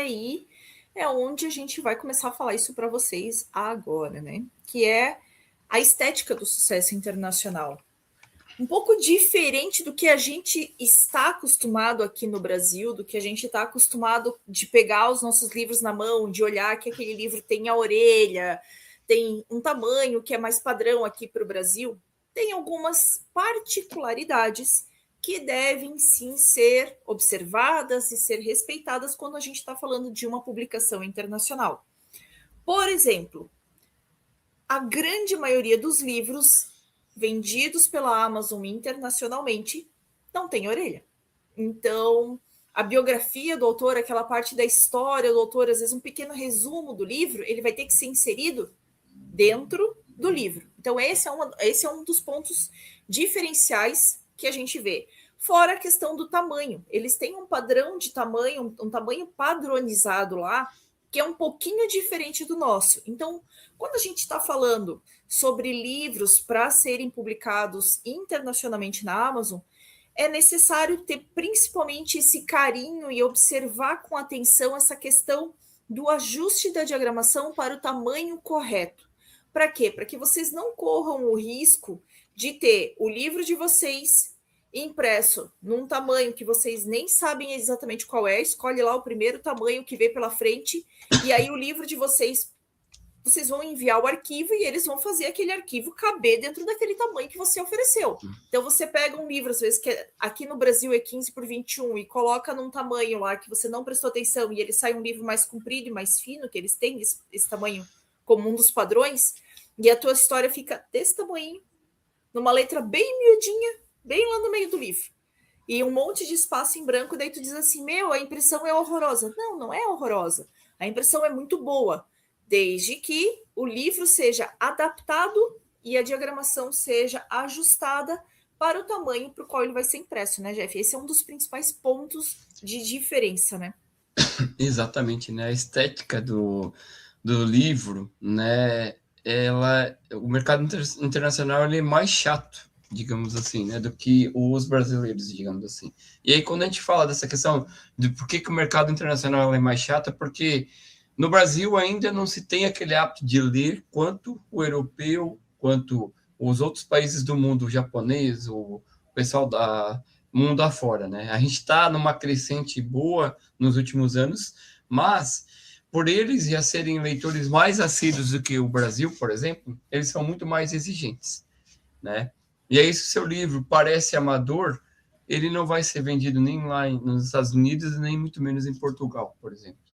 aí é onde a gente vai começar a falar isso para vocês agora, né? Que é a estética do sucesso internacional. Um pouco diferente do que a gente está acostumado aqui no Brasil, do que a gente está acostumado de pegar os nossos livros na mão, de olhar que aquele livro tem a orelha, tem um tamanho que é mais padrão aqui para o Brasil. Tem algumas particularidades que devem sim ser observadas e ser respeitadas quando a gente está falando de uma publicação internacional. Por exemplo, a grande maioria dos livros vendidos pela Amazon internacionalmente não tem orelha. Então, a biografia do autor, aquela parte da história do autor, às vezes um pequeno resumo do livro, ele vai ter que ser inserido dentro do livro. Então, esse é um dos pontos diferenciais que a gente vê. Fora a questão do tamanho. Eles têm um padrão de tamanho, um tamanho padronizado lá, que é um pouquinho diferente do nosso. Então, quando a gente está falando sobre livros para serem publicados internacionalmente na Amazon, é necessário ter principalmente esse carinho e observar com atenção essa questão do ajuste da diagramação para o tamanho correto. Para quê? Para que vocês não corram o risco de ter o livro de vocês impresso num tamanho que vocês nem sabem exatamente qual é, escolhe lá o primeiro tamanho que vê pela frente, e aí o livro de vocês vão enviar o arquivo e eles vão fazer aquele arquivo caber dentro daquele tamanho que você ofereceu. Então você pega um livro, às vezes, que aqui no Brasil é 15 por 21 e coloca num tamanho lá que você não prestou atenção e ele sai um livro mais comprido e mais fino, que eles têm esse tamanho como um dos padrões, e a tua história fica desse tamanho, numa letra bem miudinha, bem lá no meio do livro. E um monte de espaço em branco, daí tu diz assim, a impressão é horrorosa. Não, não é horrorosa. A impressão é muito boa, desde que o livro seja adaptado e a diagramação seja ajustada para o tamanho para o qual ele vai ser impresso, né, Jeff? Esse é um dos principais pontos de diferença, né? Exatamente, né? A estética do livro, né? O mercado internacional ele é mais chato, digamos assim, né? Do que os brasileiros, digamos assim. E aí, quando a gente fala dessa questão de por que o mercado internacional é mais chato, é porque no Brasil ainda não se tem aquele hábito de ler quanto o europeu, quanto os outros países do mundo, o japonês, o pessoal da mundo afora, né? A gente está numa crescente boa nos últimos anos, mas por eles já serem leitores mais assíduos do que o Brasil, por exemplo, eles são muito mais exigentes, né? E aí, se o seu livro parece amador, ele não vai ser vendido nem lá nos Estados Unidos, nem muito menos em Portugal, por exemplo.